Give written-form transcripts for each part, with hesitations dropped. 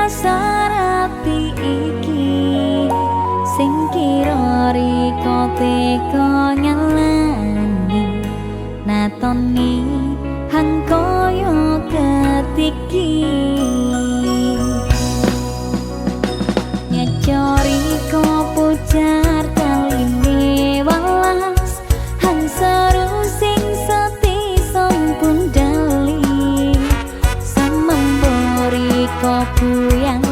sarapi iki sing kira riko teko nyalani natoni hang koyo ketiki nyecori ko pujar kaline walas hang seru sing setison pun dali samembori ko yang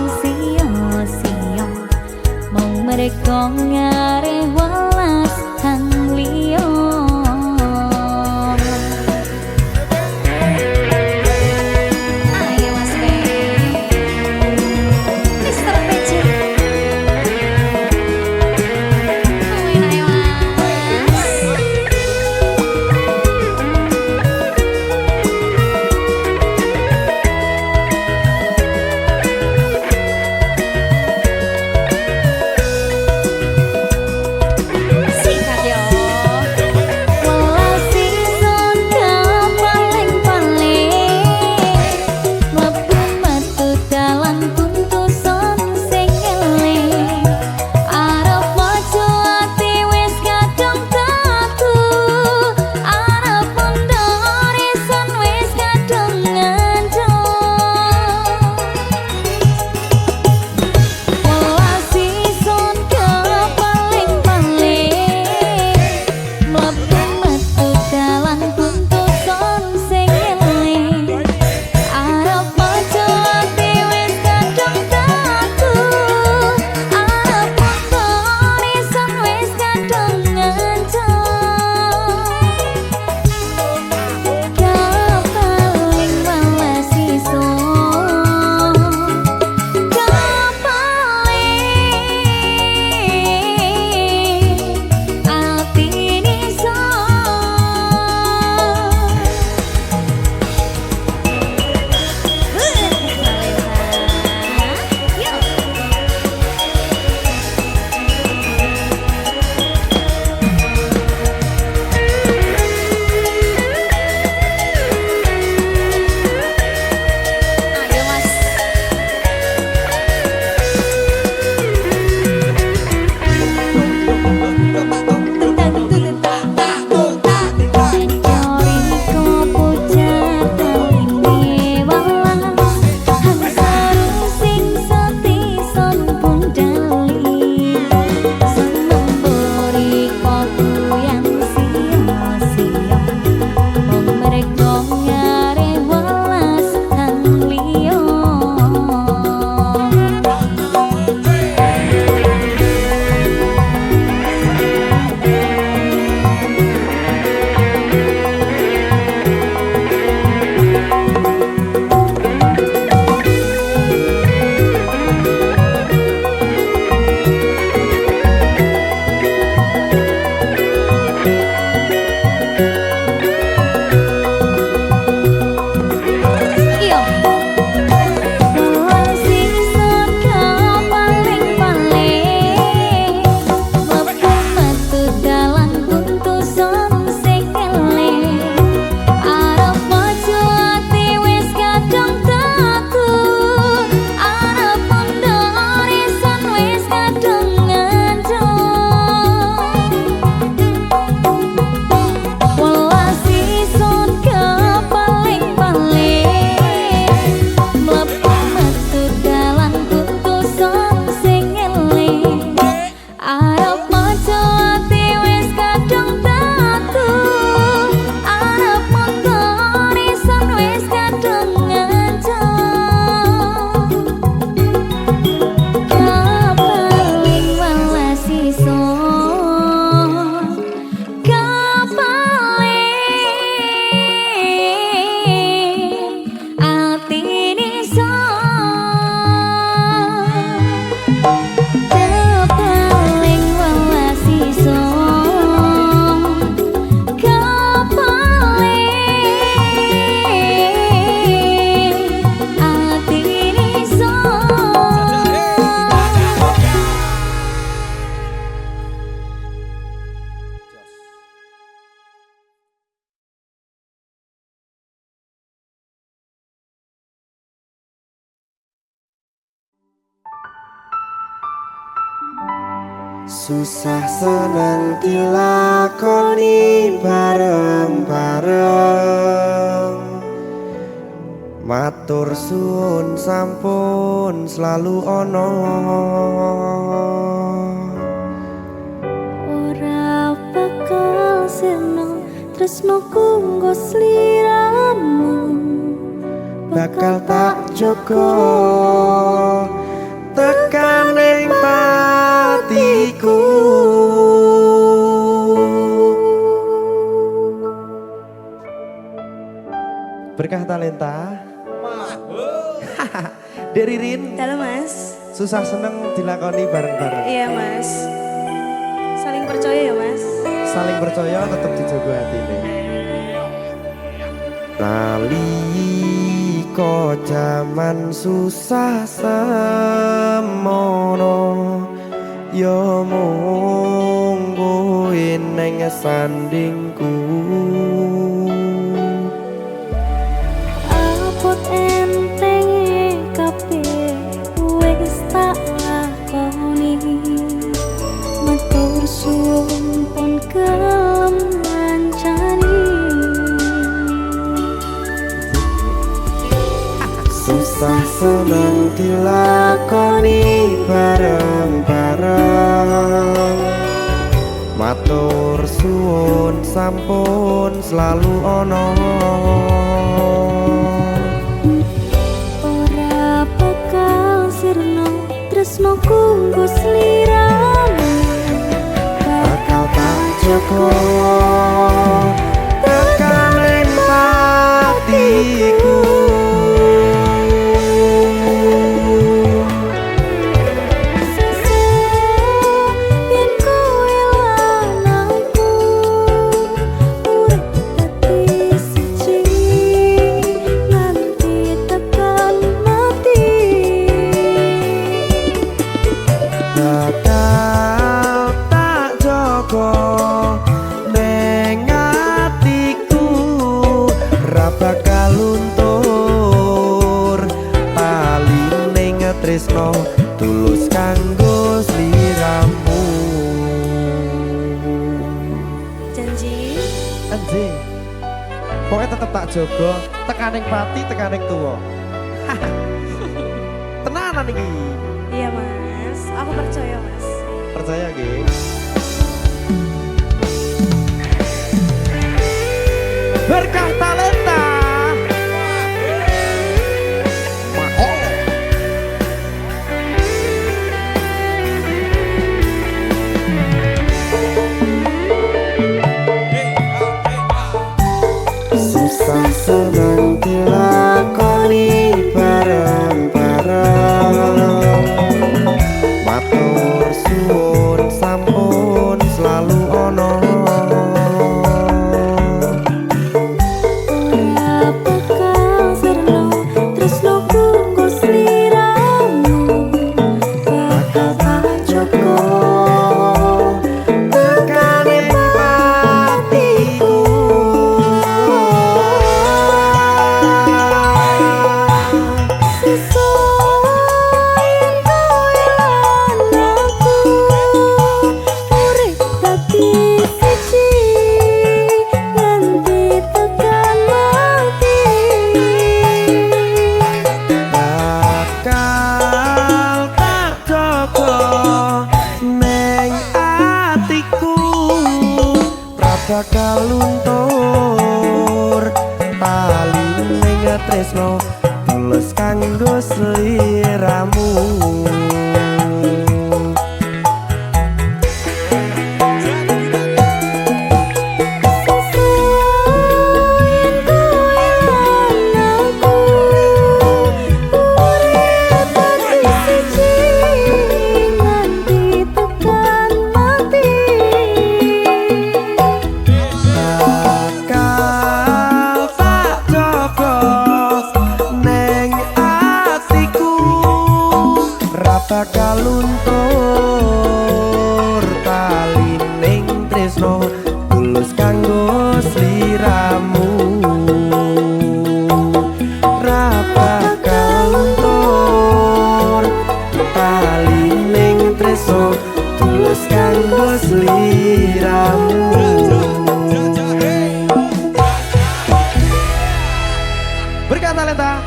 susah seneng dilakoni bareng-bareng. Matur suwun sampun selalu ono. Ora bakal seneng tresnoku nggo sliramu, Bakal tak jogo tekan ing patiku. Berkah talenta. Dek Ririn, Halo Mas. susah seneng dilakoni bareng-bareng. Iya Mas. Saling percaya ya Mas. Saling percaya tetap dijogo hatine. Nalika jaman susah semono, ya mung kowe ning sandingku. abot entenge kabeh wis tak lakoni. Matur suwun pun gelem ngancani. Susah seneng dilakoni bareng-bareng. Matur suwun sampun selalu ono. Ora bakal sirna tresnoku nggo sliramu, Bakal tak jogo tekan ing patiku. yen kowe lan aku urip dadi siji nganti tekan mati. Bakal tak jogo ning atiku, ra bakal luntur paling tresno tulus kanggo sliramu. Janji. Anjing, pokoknya tetep tak jogo tekaning pati tekaning tuwa. Tenanan iki. Iya Mas. Aku percaya Mas. Percaya nggih. Berkah talenta. Susah seneng dilakoni bareng-bareng. Matur suwun sampun selalu ono. Ora bakal sirna tresnoku nggo sliramu, bakal tak jogo Tekan ing patiku. yen kowe lan aku urip dadi siji nganti tekan mati. Bakal tak jogo ning atiku, ra bakal luntur paling tresno tulus kanggo sliramu. yen kowe lan aku urip dadi siji nganti tekan mati. Bakal tak jogo ning atiku, ra bakal luntur talining tresno tulus kanggo sliramu. Ra bakal luntur talining tresno tulus kanggo sliramu. Berikan talenta.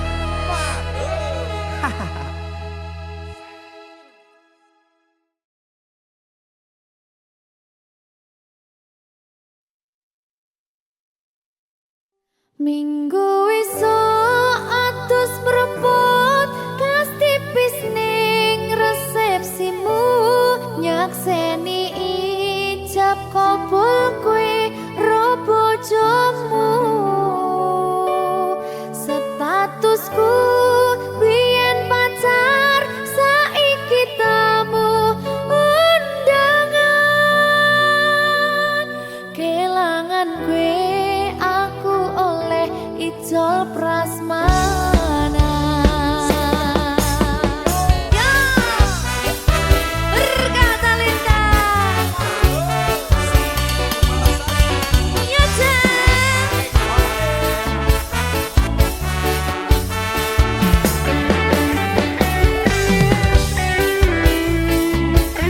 Minggu esuk atus mrepot kas tipis ning resepsimu, nyakseni ijab kabul kowe ro bojomu. Statusku biyen pacar, saiki tamu undangan. Kelangan kowe aku oleh ijol prasmanan. Ya, berkata Linda. Ya,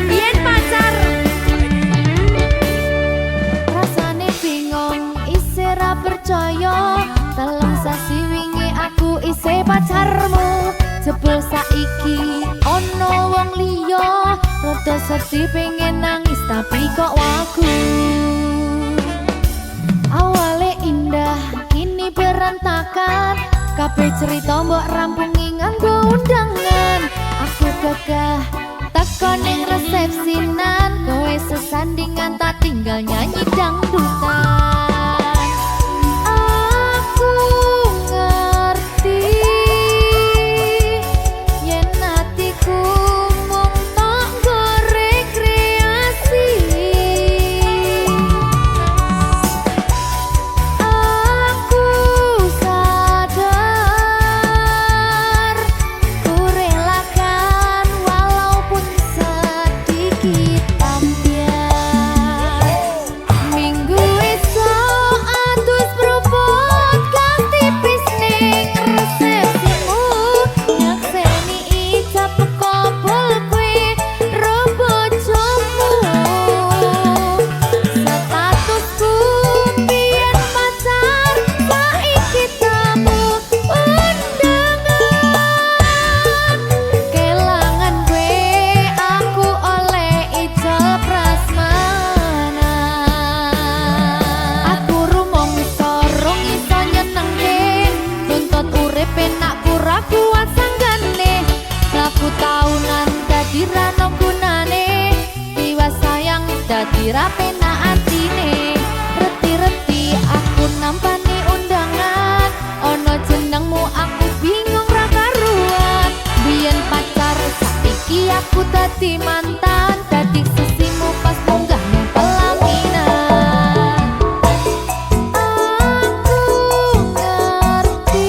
biyen pacar. Rasane bingung, isih ra percaya. Telung sasi wingi aku isih pacarmu, jebul saiki ono wong liya. Rada sedih pengen nangis tapi kok wagu. Awale indah kini berantakan, kabeh cerita mbok rampungi nganggo undangan. Aku gagah teko ning resepsinan, kowe sesandingan tak tinggal nyanyi dangdutan. Aku ngerti yen atiku mung tok nggo rekreasi. Aku sadar ku relakan walaupun sedikit ambiar. Minggu esok atus propot kas tipis ning resepsimu, nyakseni ijab kabul kowe ro bojomu. Statusku biyen pacar, saiki tamu undangan. Kelangan kowe aku oleh ijol prasmanan. Aku rumangsa rong iso nyenengke, nuntut urip penakku ra kuat sanggane. Laku taunan dadi ra ono gunane, tiwas sayang dadi ra penak atine. Reti-reti aku nampani undangan, ono jenengmu aku bingung ra karuan. Biyen pacar saiki aku dadi mantan, dadi sisimu pas munggah ning pelaminan. Aku ngerti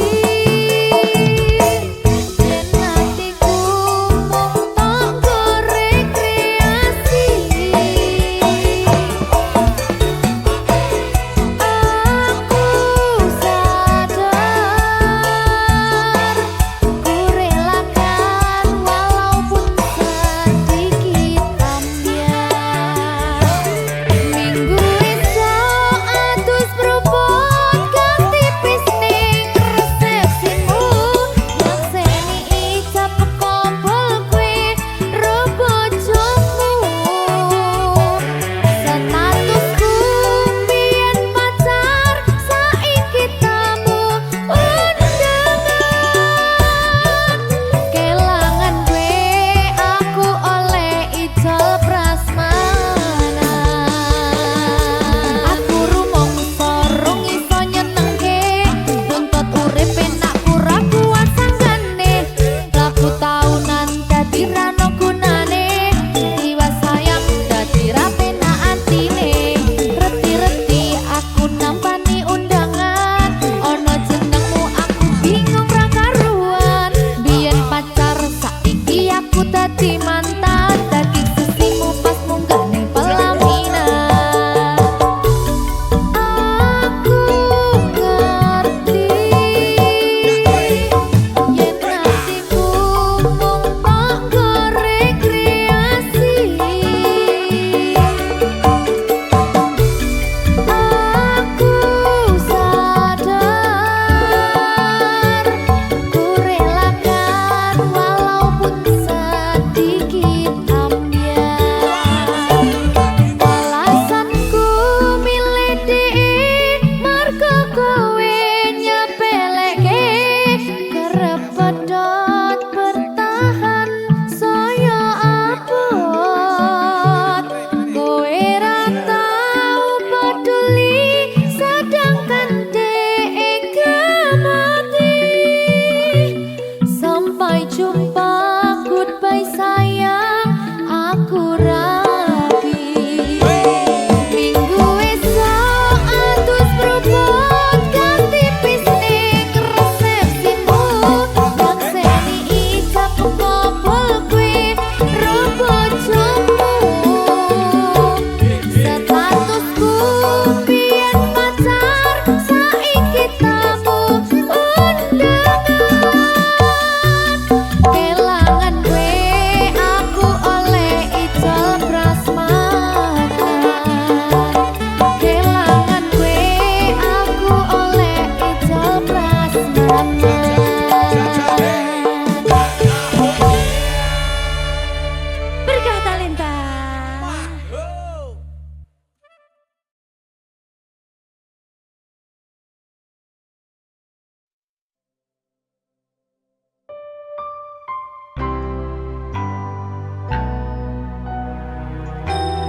yen atiku mung tok nggo rekreasi. Aku sadar ku relakan walaupun sedikit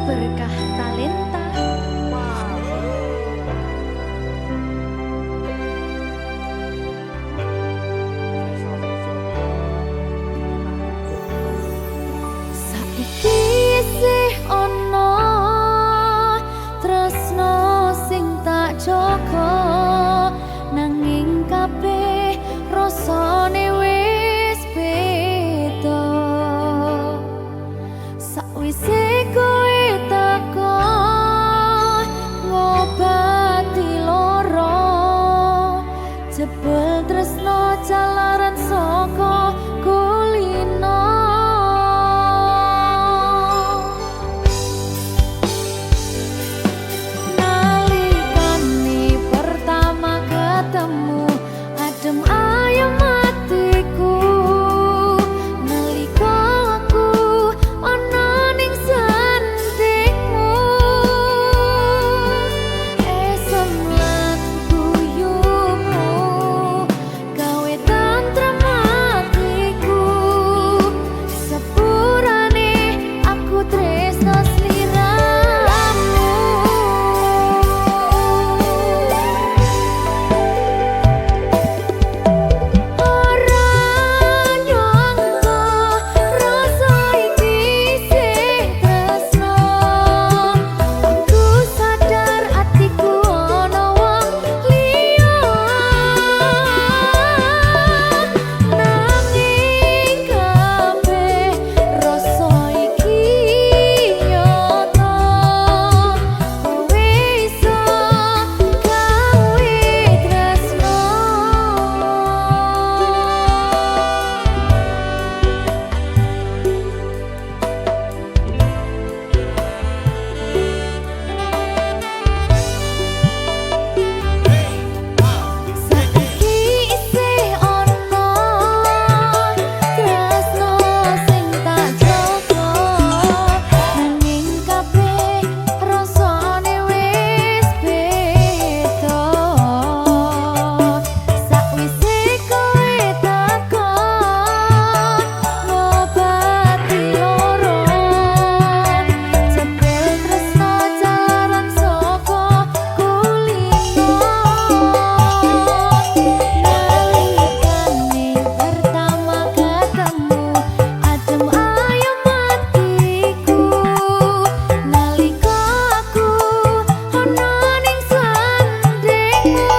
berkah talenta. Saiki isih ono tresno sing tak jaga, nanging kabeh rasane wis beda. Sakwise kowe teko ngobati lara, jebul tresno jalaran saka kulino. Nalikane pertama ketemu adem ayem hatiku, nalika aku ana ning sandingmu, esem lan guyumu gawe tantrem hatiku. Sepurane aku tresno sliramu. Ora nyangka rasa iki sing tresno, aku sadar atiku ana wong liya, nanging kabeh rasa iki nyata. Kowe iso gawe tresno. Saiki isih ono tresno sing tak jaga, nanging kabeh rasane wis beda. Sakwise kowe teko ngobati lara, jebul tresno jalaran saka kulino. Nalikane pertama ketemu adem ayem hatiku, nalika aku ana ning sandingmu,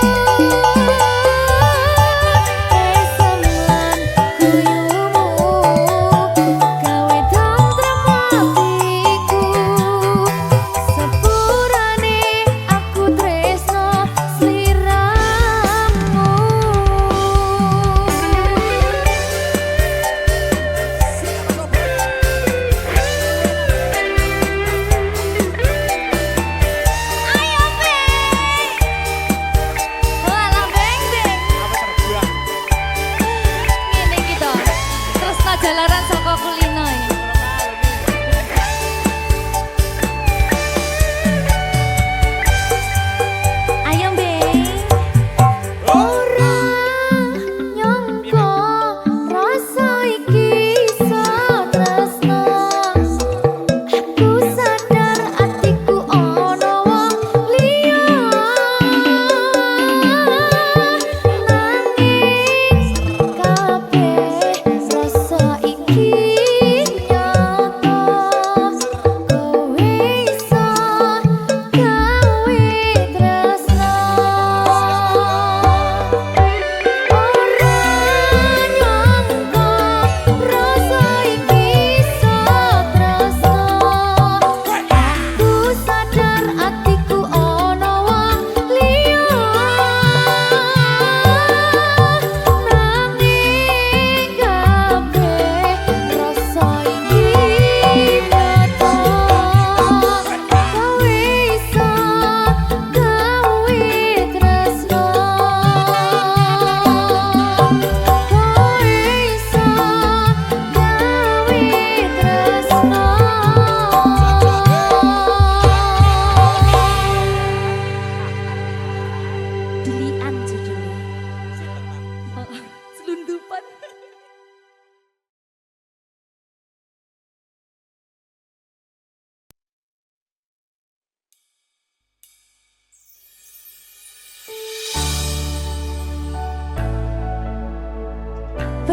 esem lan guyumu gawe tantrem hatiku. Sepurane aku tresno sliramu. Ayo Beng, wala Beng Beng. Ngene iki to, tresno jalaran saka kulino iki. Ayo Beng. Ora nyangka rasa iki iso tresno, aku sadar atiku ana wong liya, nanging kabeh rasa iki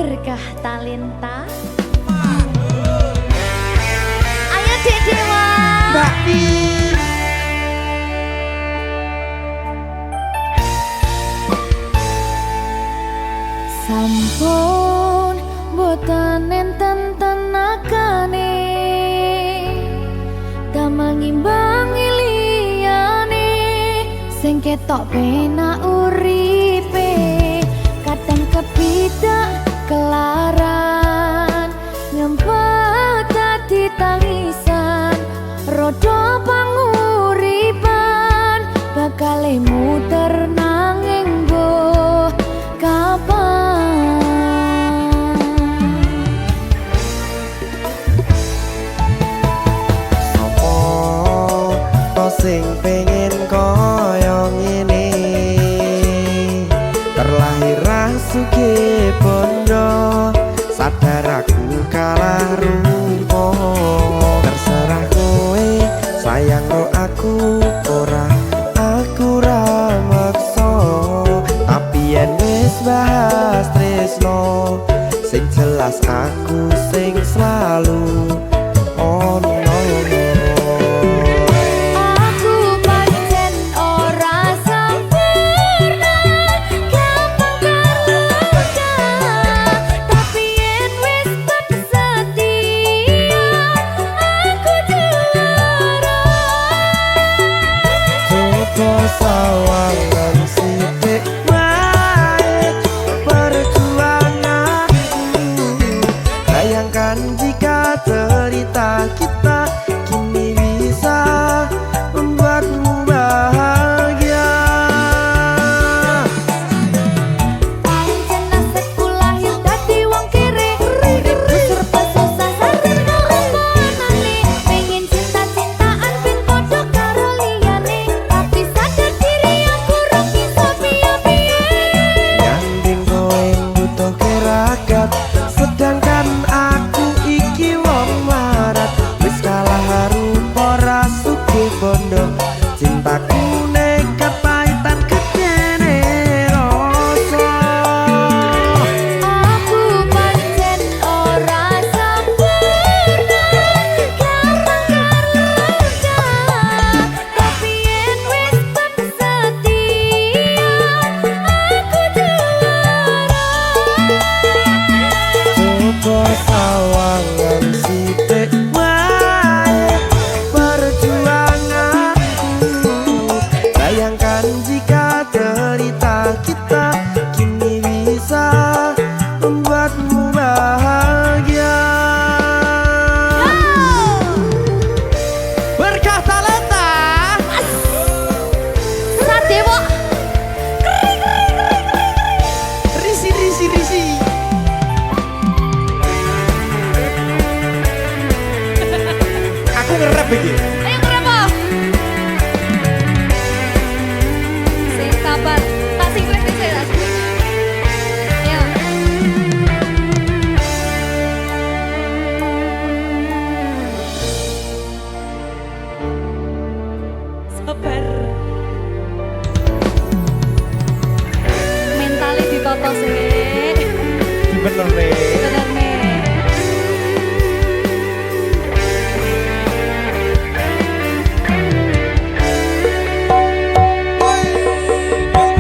berkah talenta. Ayo Dek Dewa. Mbak Pi. Sampun boten enten tenagane damel ngimbangi liyane sing ketok penak uripe kadang kepidak kelaran ngempet dadi tangisan rodo panguripan bakal muter nanging mbuh kapan. Sopo to sing pengen koyo ngene terlahir sugih bondo sadar aku kalah rupa terserah kowe sayang ro aku ora aku ra maksa tapi yen wis bahas tresno sing jelas aku sing selalu ono. Aku pancen ora sempurna gampang terluka tapi yen wis setia aku juara. Coba sawangan sithik wae perjuanganku bayangkan jika cerita kita kini bisa membuatmu bahagia. Pancen nasibku lahir dadi wong kere uripku serba susah sadar kelakonane pengen cinta-cintaan ben padha karo liyane tapi sadar diri aku ora bisa piye-piye. Nyanding kowe butuh keragat sedangkan aku iki wong marat wis kalah rupa ra sugih bondo cintaku nekat pahitan kedene rasa. Aku pancen ora sempurna gampang terluka tapi yen wis setia aku juara. Coba sawangan sithik wae perjuanganku bayangkan jika cerita kita kini bisa membuatmu bahagia. Berkah talenta. Sadewo Risi risi risi. Aku ngerap iki. ayo ngerapa sing sabar tak sing kowe dhisik tak sing ayo Sabar. mentale ditata sih Bener nih. bener nih.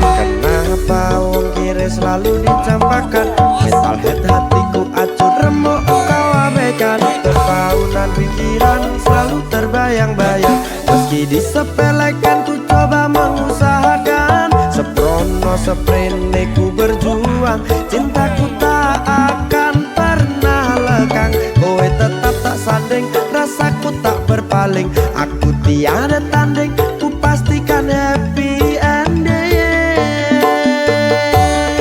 Kenapa wong kiri selalu dicampakkan mental head hatiku acur remuk kau abaikan terpaunan pikiran selalu terbayang-bayang meski disepelekan ku coba mengusahakan seprono seprene ku berjuang cintaku tak akan pernah lekang kowe tetap tak sanding rasaku tak berpaling aku tiada tanding ku pastikan happy ending.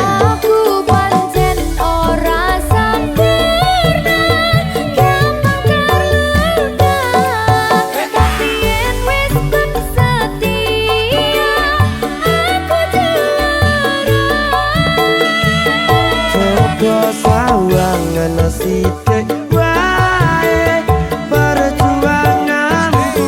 Aku pancen ora sempurna gampang terluka tapi yen wis setia aku juara. Coba sawangan sithik wae perjuanganku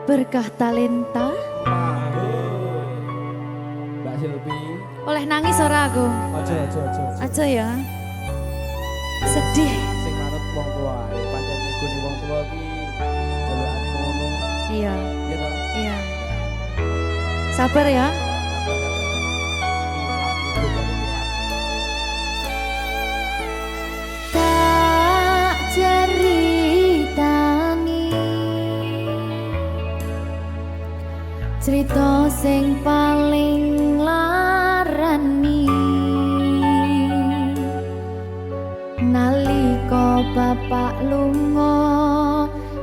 Berkah talenta. Mbak Silvi. Oleh nangis ora aku? Aja. Aja ya. Sedih. Sing manut wong tua. Pancen ngikuni wong tua ki jalukane ngono. Iya, Ya toh. iya. Sabar ya. Tak ceritani cerita sing paling larani nalika bapak lunga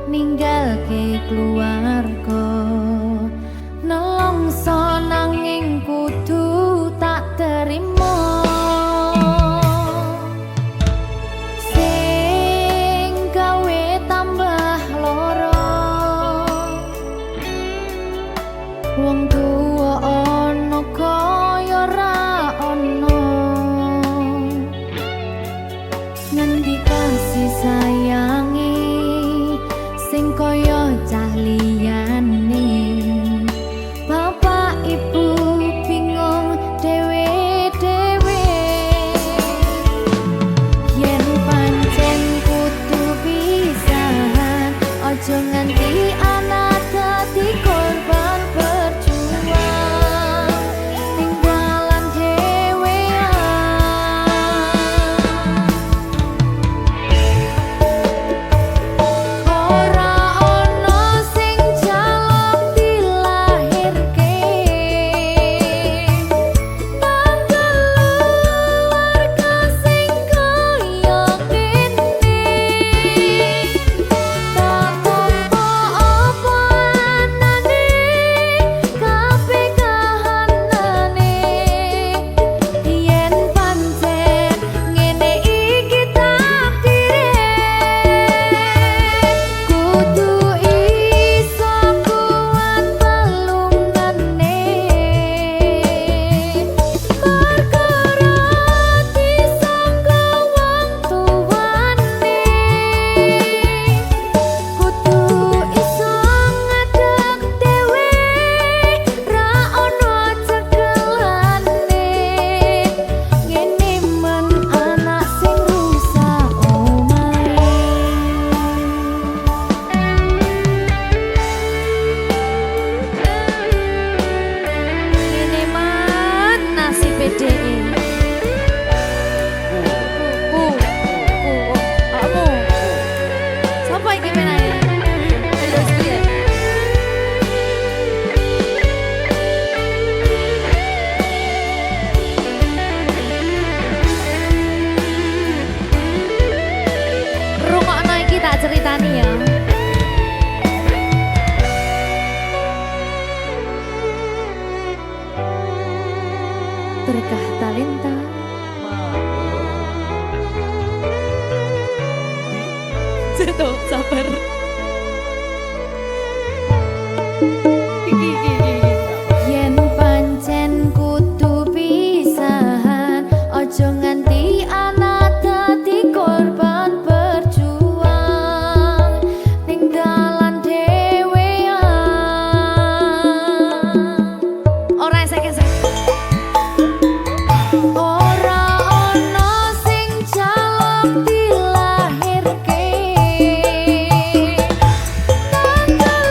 ninggalke keluarga nelongso nanging kudu tak terima sing gawe tambah loro wong tuwa ana kaya ra ana ngendi kasih sayangi sing kaya cah liyane bapak ibu bingung dewe-dewe yen pancen kudu pisahan aja nganti anak dadi korban berjuang tinggalan dhewean ora ana sing jaluk dilahirke tanggal keluarga sing kaya kene tak tampa apa anane kabeh kahanane yen pancen ngene iki takdire kudu iso kuat pelungane perkara disangka wong tuwane kudu iso ngadeg dhewe ra ono cekelane ngene men anak sing rusak omahe ngene men nasib dhewe kamu siapa iki menane terus piye rungokno iki tak ceritani ya berkah talenta Tuh, sabar. Yen pancen kudu pisahan, ojo nganti anak dadi korban berjuang tinggalan dhewean. Ora esek-esek. Ora ana sing jaluk dilahirke tanggal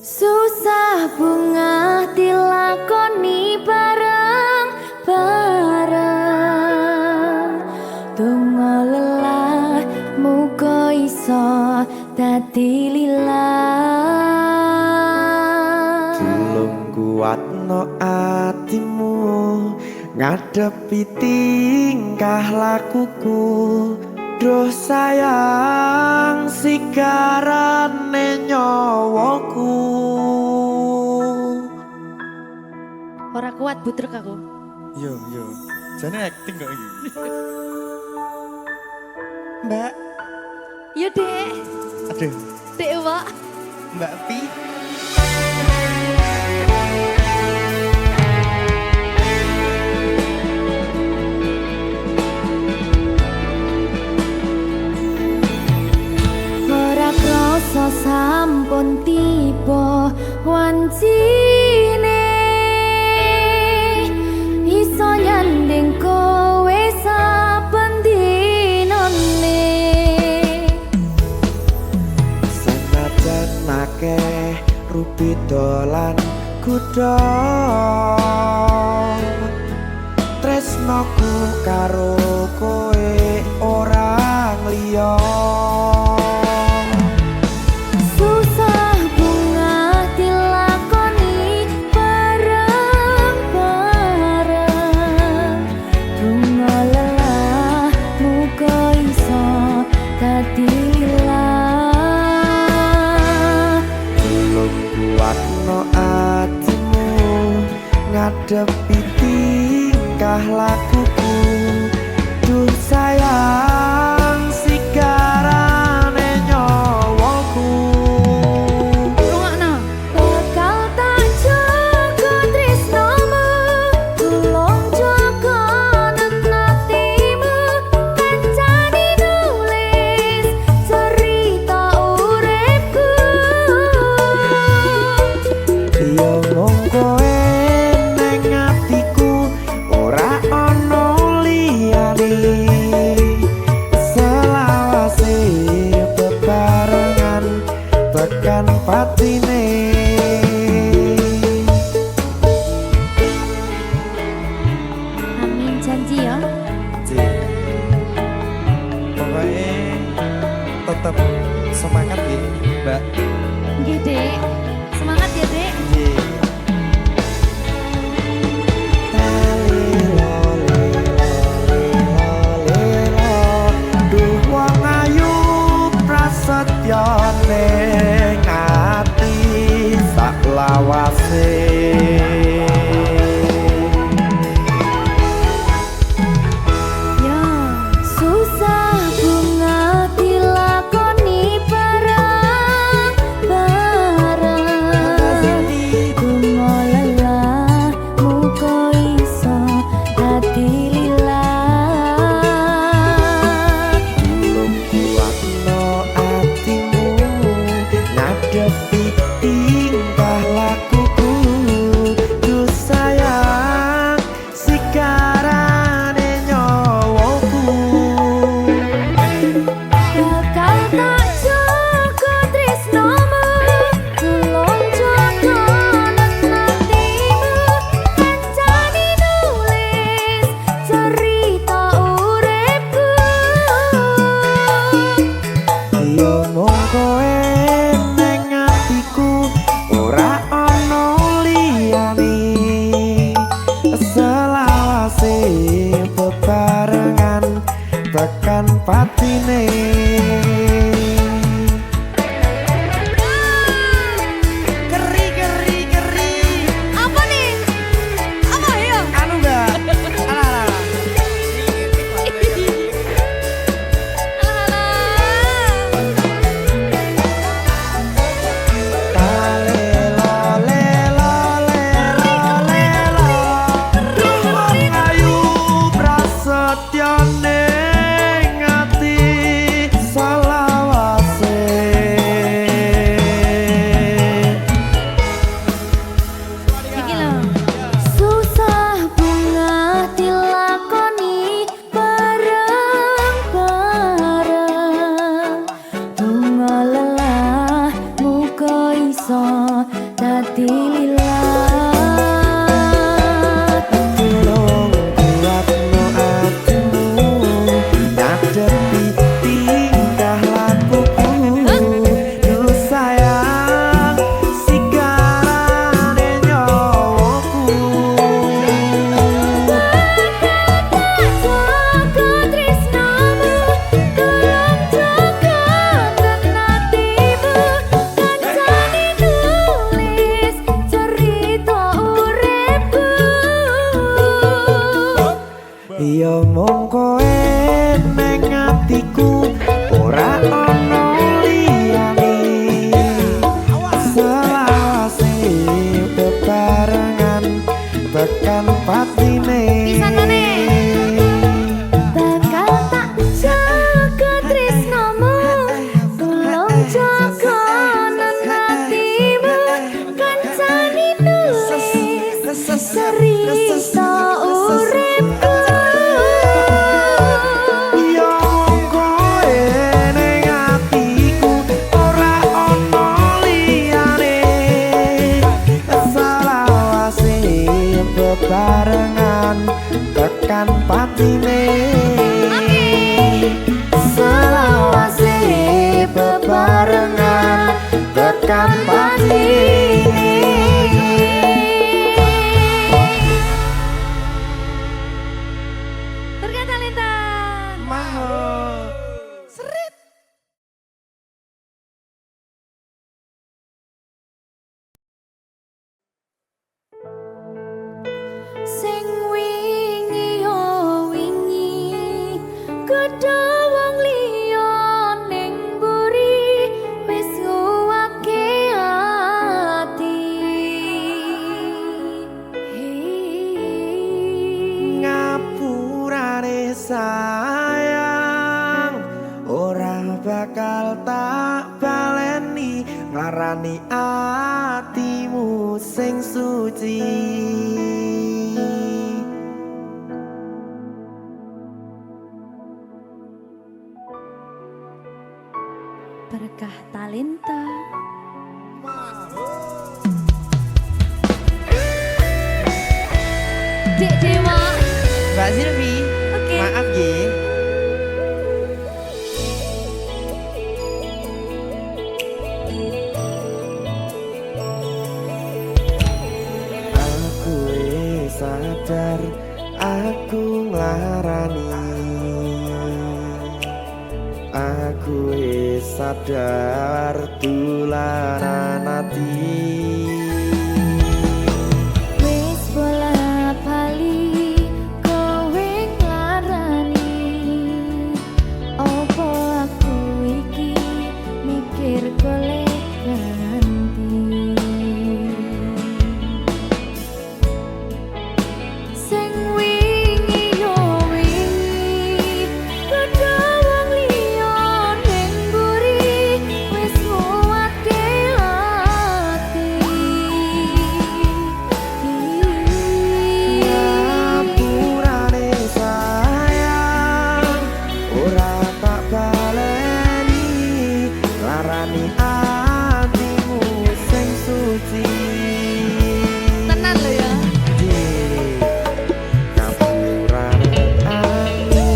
Susah bunga dilakoni bareng-bareng. Donga lelah muga iso dadi lillah. Tulung kuatno atimu ngadepi tingkah lakuku. Duh sayang sigarane nyawaku. Ora kuat butrek aku. Yo, jane acting kok iki. Mbak, Yo Dek, aduh, Dek Wak. Mbak Pi. Ora krasa sampun tiba wancine iso nyanding kowe saben dinane. Senajan akeh rupi dolan kuda, tresnoku karo kowe orang liya. Susah bunga dilakoni bareng-bareng. Bunga lelah muga iso dadi lillah. Tulung kuatno atimu ngadepi tingkah lakuku. Duh sayang sigarane nyawaku. Rungokno. Bakal tak jaga tresnomu, tulung jaga nenatimu. Kancane nulis cerita uripku. Yo mung kowe neng atiku, ora ono liyane. Selawase bebarengan tekan patine. Amin janji ya. Pokoknya tetap semangat ya, Mbak. Nggih, Dek. Semangat ya, Dek. Duh wong ayu prasetyo ning ati sak lawase. Ya, susah bunga dilakoni bareng-bareng. Bunga lelah muga iso dadi lillah. Tulung kuatno atimu ngadepi tingkah lakuku. Duh sayang sigarane nyawaku. Bakal tak jaga tresnomu, tulung jaga nenatimu. Kancane nulis cerita uripku. Yo mung kowe neng atiku, ora ono liyane. Selawase bebarengan tekan patine. Apa nih? Apa ya? Anu Mbak, alah. Duh wong ayu prasetyo ning ati atine selawase bebarengan tekan pati. Berkata Lintang. Mahal. Sing wingi yo wingi gedhe wong liya ning mburi wis nguwake ati. Ngapurane sayang ora bakal tak baleni nglarani atimu sing suci. Berkah talenta. Dek Dewa. Mbak Silvi, Oke. maaf ye. Aku sadar aku nglarani. Aku sadar tulanan ati. Wis bola bali kowe nglarani. Opo aku iki mikir golek ganti. Sing wingi yo wingi gedhe wong liya ning mburi wis nguwatke ati. Ngapurane sayang ora tak baleni larani atimu sing suci. Tenan lho ya. Ngapurane aku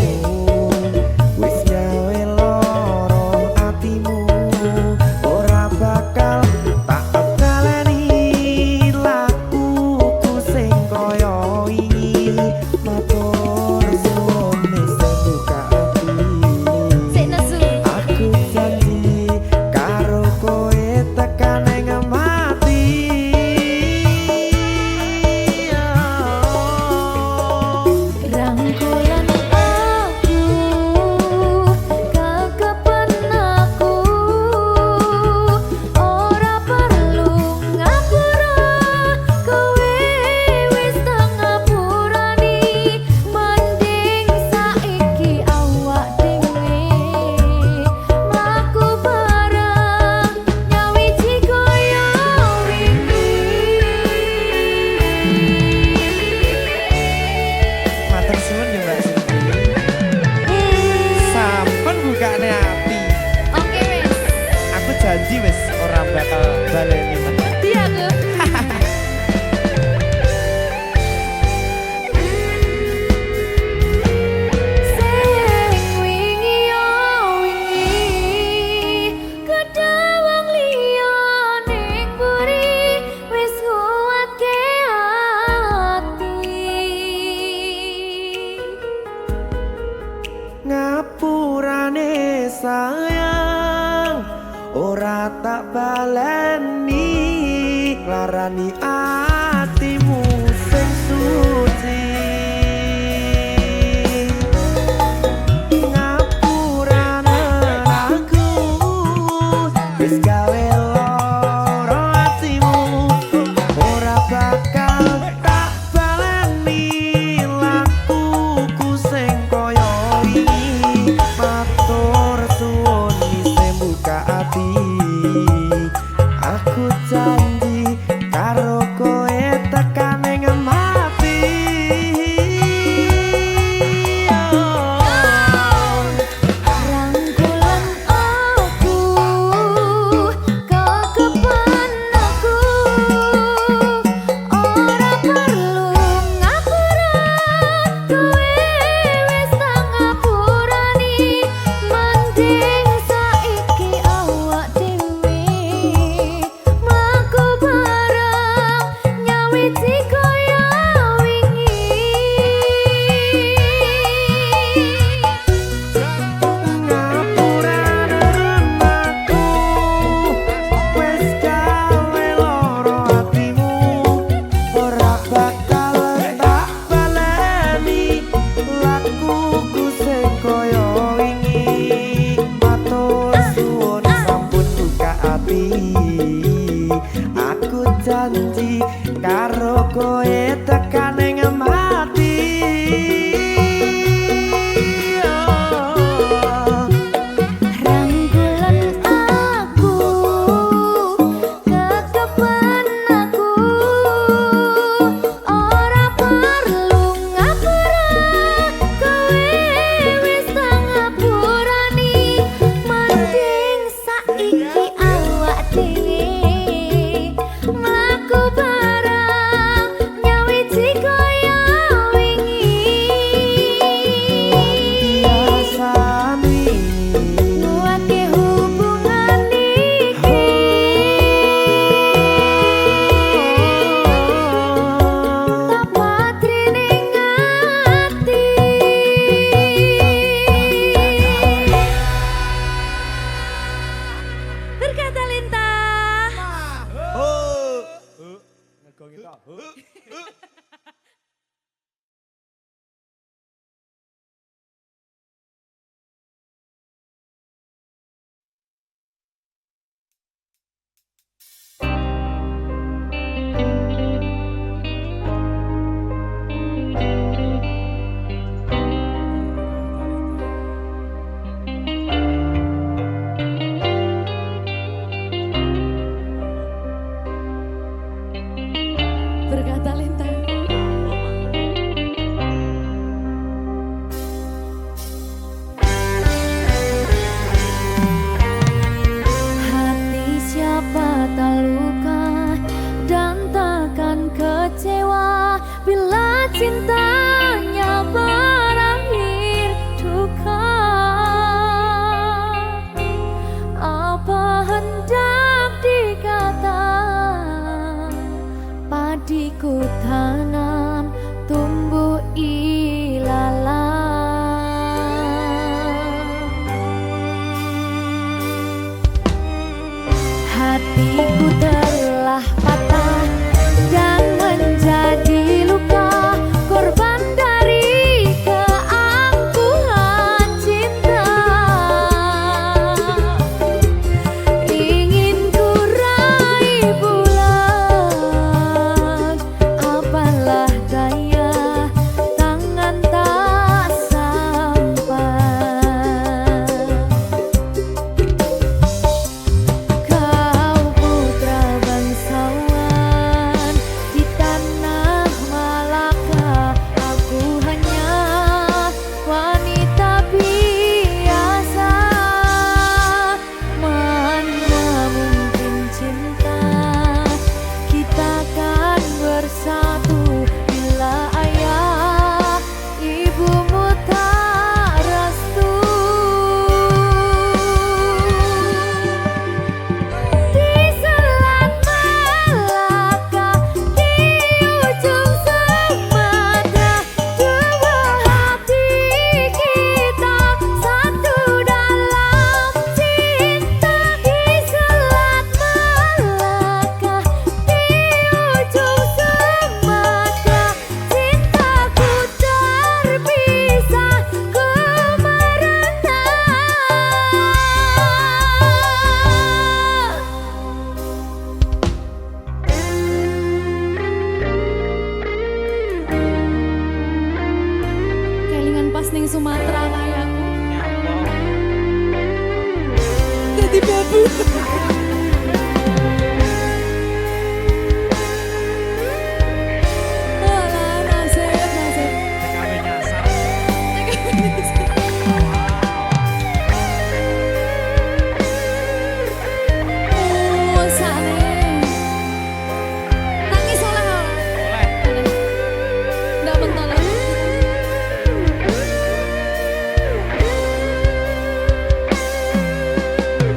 wis gawe loro atimu ora bakal tak baleni lakuku sing kaya wingi matur suwun wis buka ati. Sik nesu. Aku janji karo kowe tekan ing mati. Rangkulan aku kakepen aku ora perlu ngapura kowe wis tak ngapurani mending saiki awak dhewe mlaku bareng nyawiji kaya Matur suwun ya Mbak Silvi. Sampun bukane ati. Oke wis. Aku janji wis ora bakal baleni meneh. Dia tuh. Sing wingi yo wingi gedhe wong liya ning mburi wis nguwatke ati. Ngapurane sayang ora tak baleni larani atimu sing suci. Ngapurane aku wis gawe loro atimu ora bakal tak baleni lakuku sing kaya wingi matur suwun wis buka ati. Aku janji karo kayaku. Jadi babu. Alah, nasib. TKW nyasar. Oh, sane. Nangis oleh kau. Nggak bentar.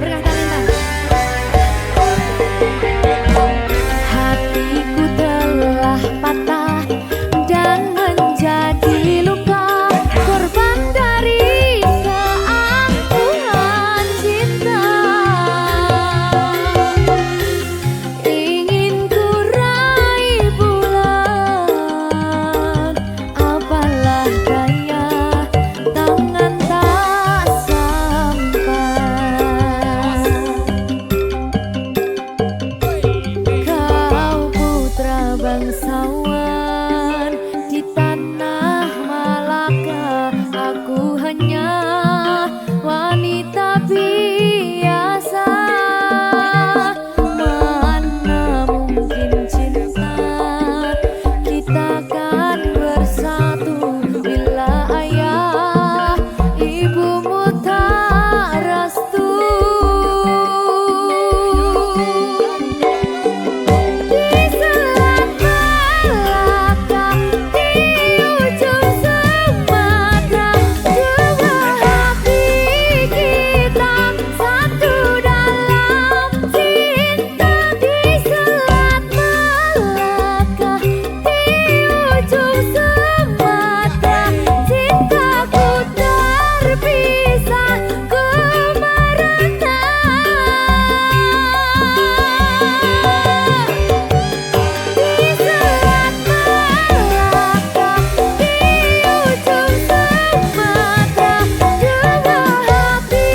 Berkah talenta. Hatiku telah patah dan menjadi luka, korban dari keangkuhan cinta. Ingin ku raih bulan, apalah daya, tangan tak sampai. Kau putra bangsawan di tanah Malaka, aku hanya wanita biasa. Mana mungkin cinta kita kan bersatu bila ayah ibumu tak restu. Di selat Malaka, di ujung Sumatera, dua hati kita satu dalam cinta. Di selat Malaka, di ujung Sumatera, cintaku terpisah ku merana. Di selat Malaka, di ujung Sumatera, dua hati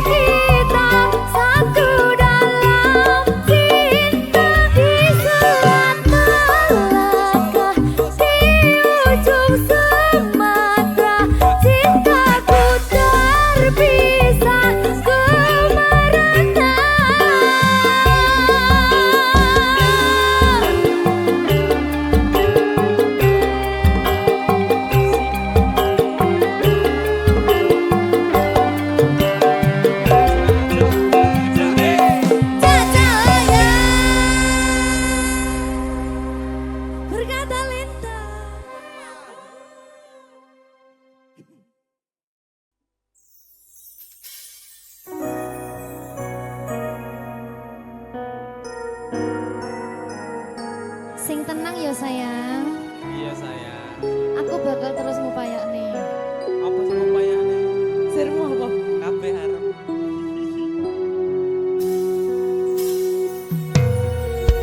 kita satu dalam cinta. Di selat Malaka, di ujung Sumatera, cintaku terpisah ku merana. Cahaya berkah talenta. Sing tenang ya sayang, Iya sayang. aku bakal terus ngupayak nih. Apa sama payahnya? Sirmu apa? Kabeh harem.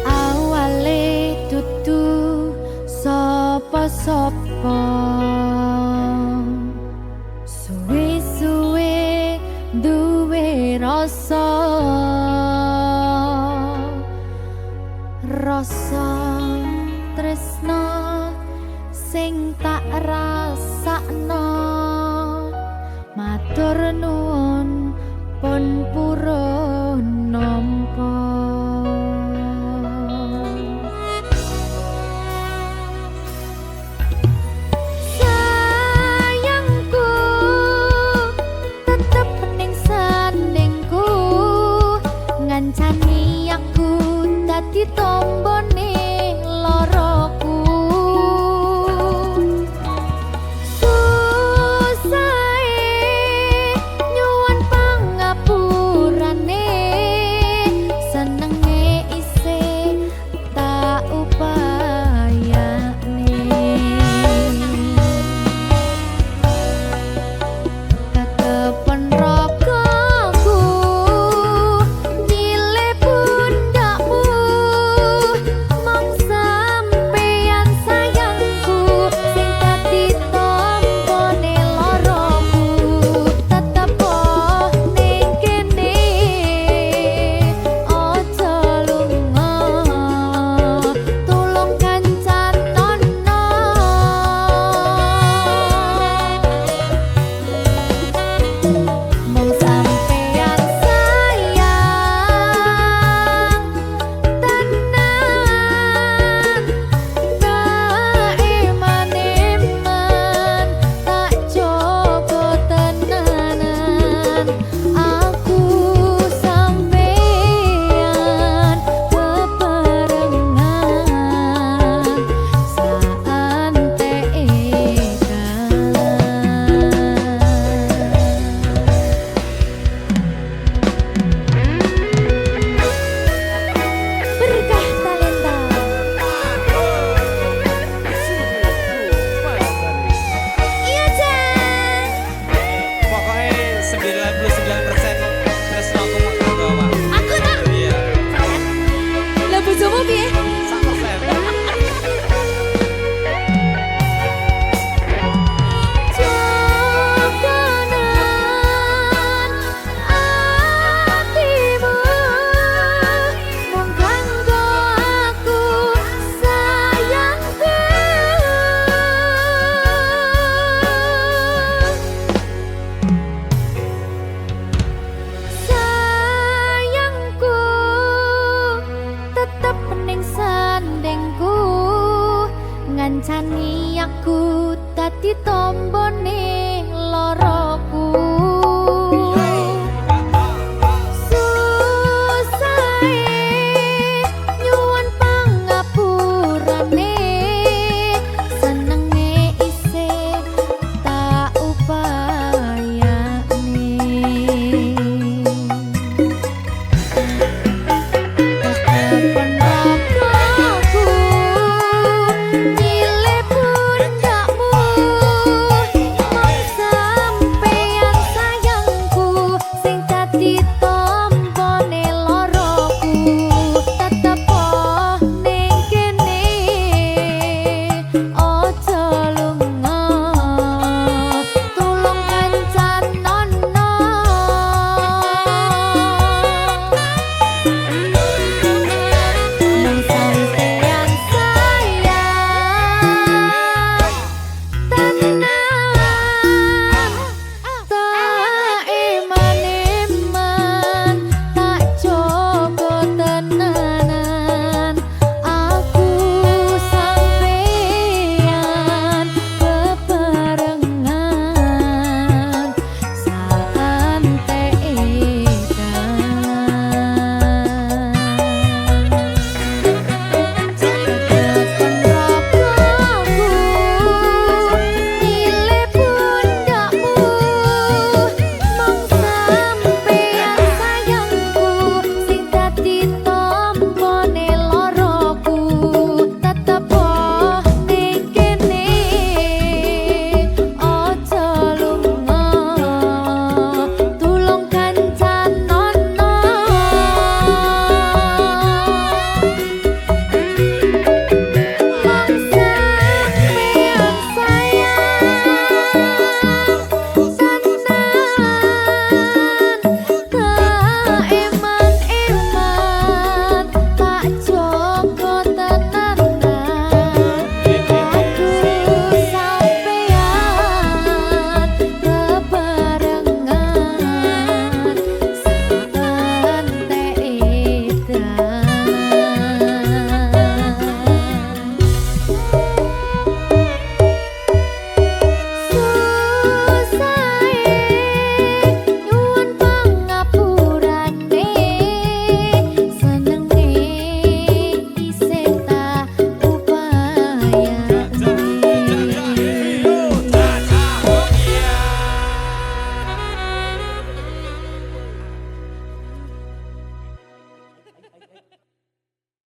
Awale dudu sapa-sapa, suwe-suwe duwe rasa, rasa tresna sing tak rasakno. Matur nuwun pun purun nampa. Sayangku tetep ning sandingku, ngancani aku dadi tombone loroku. Susahe nyuwun pangapurane, 99